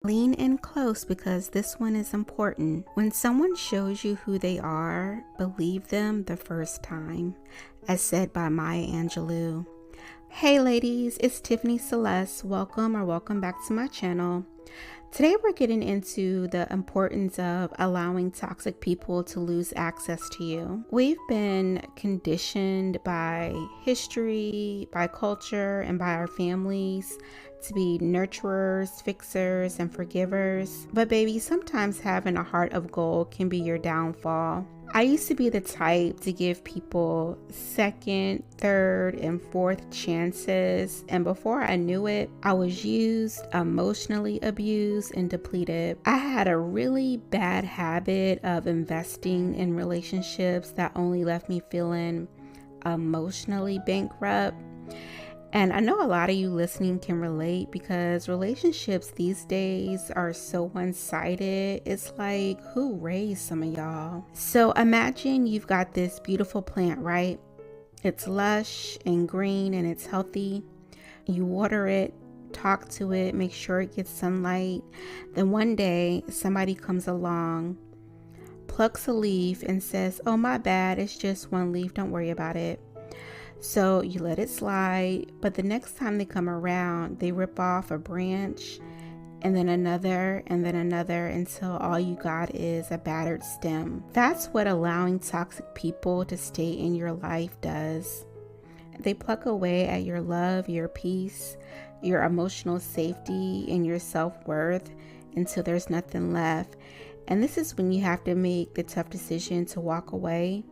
Lean in close because this one is important. When someone shows you who they are, believe them the first time, as said by Maya Angelou. Hey ladies, it's Tiffany Celeste. Welcome back to my channel. Today we're getting into the importance of allowing toxic people to lose access to you. We've been conditioned by history, by culture, and by our families to be nurturers, fixers, and forgivers. But baby, sometimes having a heart of gold can be your downfall. I used to be the type to give people second, third, and fourth chances, and before I knew it, I was used, emotionally abused, and depleted. I had a really bad habit of investing in relationships that only left me feeling emotionally bankrupt. And I know a lot of you listening can relate because relationships these days are so one-sided. It's like, who raised some of y'all? So imagine you've got this beautiful plant, right? It's lush and green and it's healthy. You water it, talk to it, make sure it gets sunlight. Then one day somebody comes along, plucks a leaf and says, "Oh, my bad, it's just one leaf, don't worry about it." So you let it slide, but the next time they come around, they rip off a branch and then another until all you got is a battered stem. That's what allowing toxic people to stay in your life does. They pluck away at your love, your peace, your emotional safety, and your self-worth until there's nothing left. And this is when you have to make the tough decision to walk away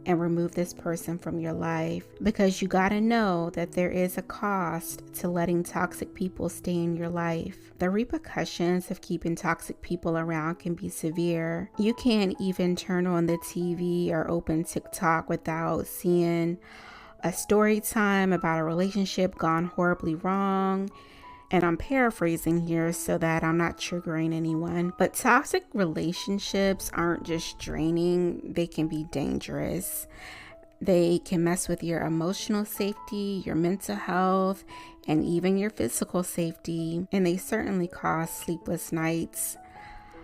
and remove this person from your life, because you gotta know that there is a cost to letting toxic people stay in your life. The repercussions of keeping toxic people around can be severe. You can't even turn on the TV or open TikTok without seeing a story time about a relationship gone horribly wrong. And I'm paraphrasing here so that I'm not triggering anyone. But toxic relationships aren't just draining, they can be dangerous. They can mess with your emotional safety, your mental health, and even your physical safety. And they certainly cause sleepless nights.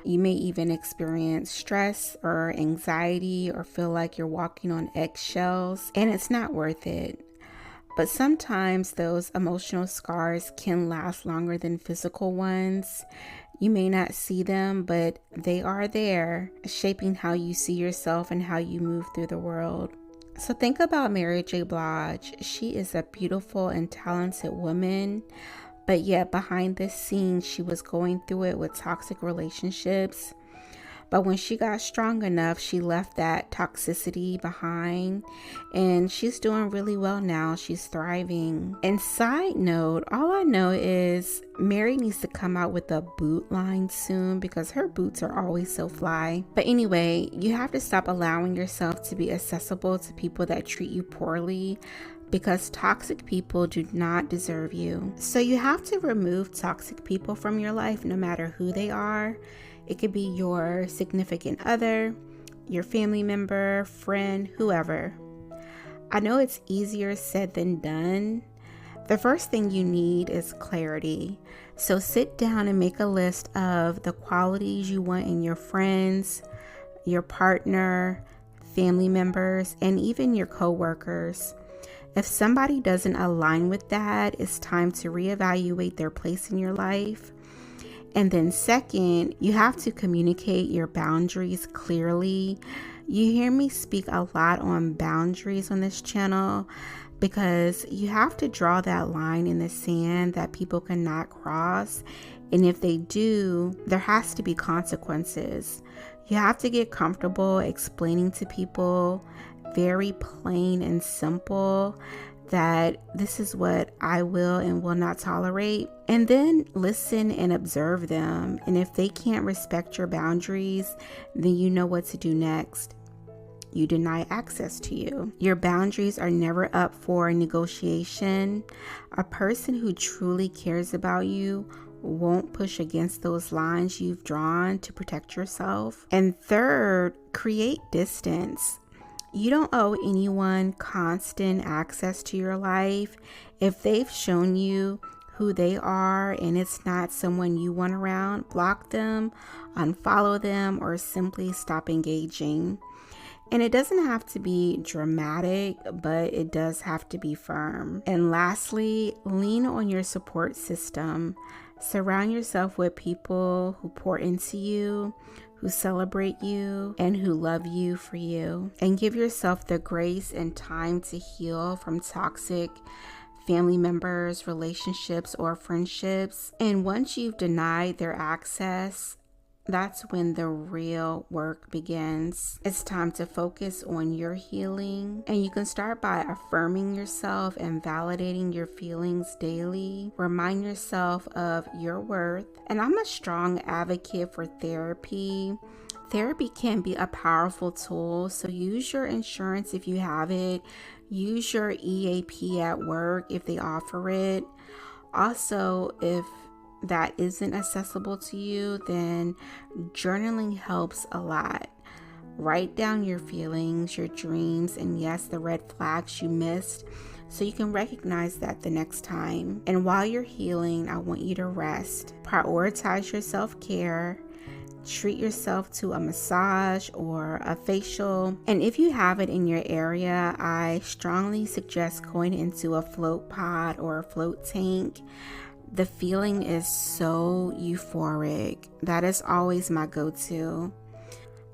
You may even experience stress or anxiety or feel like you're walking on eggshells, and it's not worth it. But sometimes those emotional scars can last longer than physical ones. You may not see them, but they are there, shaping how you see yourself and how you move through the world. So think about Mary J. Blige. She is a beautiful and talented woman, but yet behind the scenes, she was going through it with toxic relationships. But when she got strong enough, she left that toxicity behind and she's doing really well now. She's thriving. And side note, all I know is Mary needs to come out with a boot line soon because her boots are always so fly. But anyway, you have to stop allowing yourself to be accessible to people that treat you poorly, because toxic people do not deserve you. So you have to remove toxic people from your life, no matter who they are. It could be your significant other, your family member, friend, whoever. I know it's easier said than done. The first thing you need is clarity. So sit down and make a list of the qualities you want in your friends, your partner, family members, and even your coworkers. If somebody doesn't align with that, it's time to reevaluate their place in your life. And then second, you have to communicate your boundaries clearly. You hear me speak a lot on boundaries on this channel because you have to draw that line in the sand that people cannot cross. And if they do, there has to be consequences. You have to get comfortable explaining to people very plain and simple that this is what I will and will not tolerate, and then listen and observe them. And if they can't respect your boundaries, then you know what to do next. You deny access to you. Your boundaries are never up for negotiation. A person who truly cares about you won't push against those lines you've drawn to protect yourself. And third, create distance. You don't owe anyone constant access to your life. If they've shown you who who they are and it's not someone you want around, block them, unfollow them, or simply stop engaging. And it doesn't have to be dramatic, but it does have to be firm. And lastly, lean on your support system. Surround yourself with people who pour into you, who celebrate you, and who love you for you. And give yourself the grace and time to heal from toxic family members, relationships, or friendships. And once you've denied their access, that's when the real work begins. It's time to focus on your healing, and you can start by affirming yourself and validating your feelings daily. Remind yourself of your worth. And I'm a strong advocate for therapy. Therapy can be a powerful tool, so use your insurance if you have it. Use your EAP at work if they offer it. Also, if that isn't accessible to you, then journaling helps a lot. Write down your feelings, your dreams, and yes, the red flags you missed, so you can recognize that the next time. And while you're healing, I want you to rest. Prioritize your self-care. Treat yourself to a massage or a facial. And if you have it in your area, I strongly suggest going into a float pod or a float tank. The feeling is so euphoric. That is always my go-to.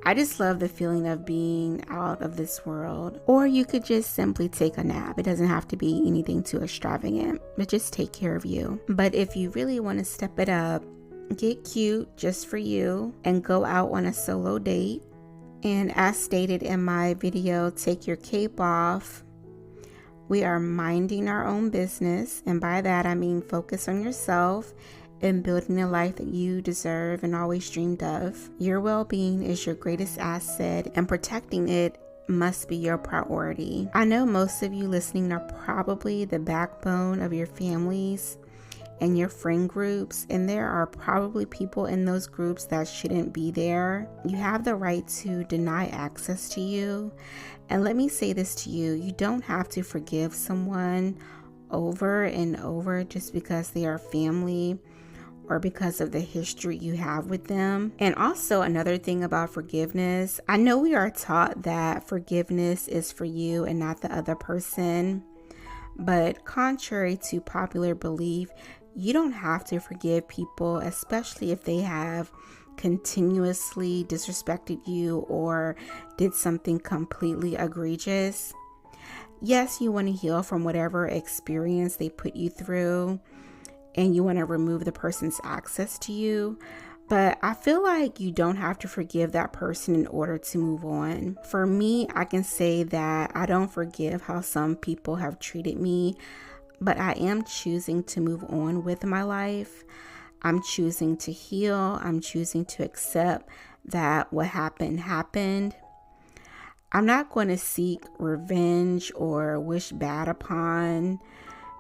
I just love the feeling of being out of this world. Or you could just simply take a nap. It doesn't have to be anything too extravagant, but just take care of you. But if you really want to step it up, get cute just for you and go out on a solo date. And as stated in my video, take your cape off. We are minding our own business, and by that I mean focus on yourself and building the life that you deserve and always dreamed of. Your well-being is your greatest asset, and protecting it must be your priority. I know most of you listening are probably the backbone of your families and your friend groups, and there are probably people in those groups that shouldn't be there. You have the right to deny access to you. And let me say this to you, you don't have to forgive someone over and over just because they are family or because of the history you have with them. And also another thing about forgiveness, I know we are taught that forgiveness is for you and not the other person, but contrary to popular belief, you don't have to forgive people, especially if they have continuously disrespected you or did something completely egregious. Yes, you want to heal from whatever experience they put you through, and you want to remove the person's access to you, but I feel like you don't have to forgive that person in order to move on. For me, I can say that I don't forgive how some people have treated me, but I am choosing to move on with my life. I'm choosing to heal. I'm choosing to accept that what happened. I'm not going to seek revenge or wish bad upon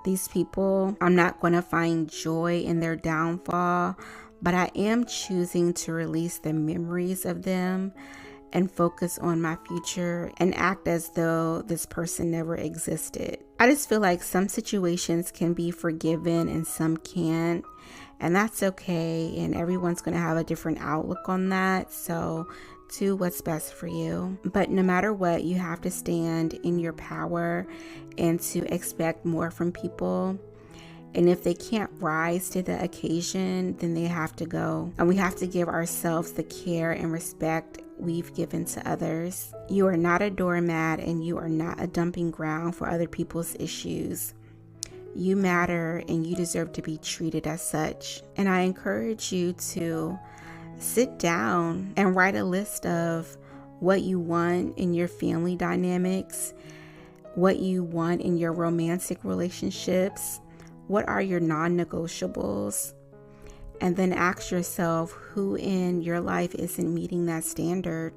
these people. I'm not going to find joy in their downfall, but I am choosing to release the memories of them and focus on my future and act as though this person never existed. I just feel like some situations can be forgiven and some can't, and that's okay, and everyone's going to have a different outlook on that, so do what's best for you. But no matter what, you have to stand in your power and to expect more from people. And if they can't rise to the occasion, then they have to go. And we have to give ourselves the care and respect we've given to others. You are not a doormat, and you are not a dumping ground for other people's issues. You matter, and you deserve to be treated as such. And I encourage you to sit down and write a list of what you want in your family dynamics, what you want in your romantic relationships, what are your non-negotiables, and then ask yourself who in your life isn't meeting that standard.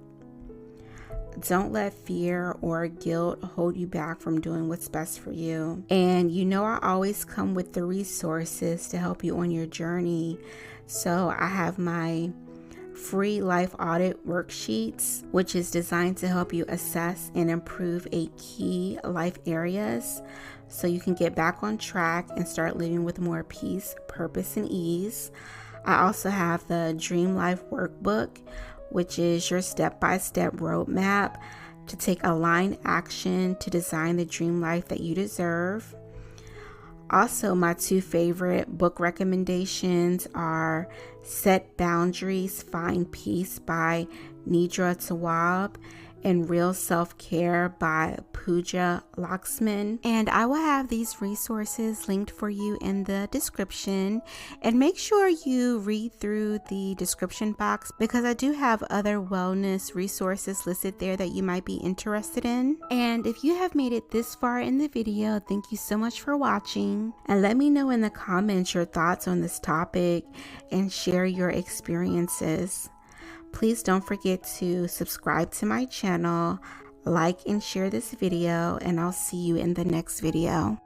Don't let fear or guilt hold you back from doing what's best for you. And you know I always come with the resources to help you on your journey. So I have my free life audit worksheets, which is designed to help you assess and improve 8 key life areas so you can get back on track and start living with more peace, purpose, and ease. I also have the Dream Life Workbook, which is your step-by-step roadmap to take aligned action to design the dream life that you deserve. Also, my 2 favorite book recommendations are Set Boundaries, Find Peace by Nidra Tawwab and Real Self-Care by Pooja Laxman. And I will have these resources linked for you in the description. And make sure you read through the description box because I do have other wellness resources listed there that you might be interested in. And if you have made it this far in the video, thank you so much for watching. And let me know in the comments your thoughts on this topic and share your experiences. Please don't forget to subscribe to my channel, like and share this video, and I'll see you in the next video.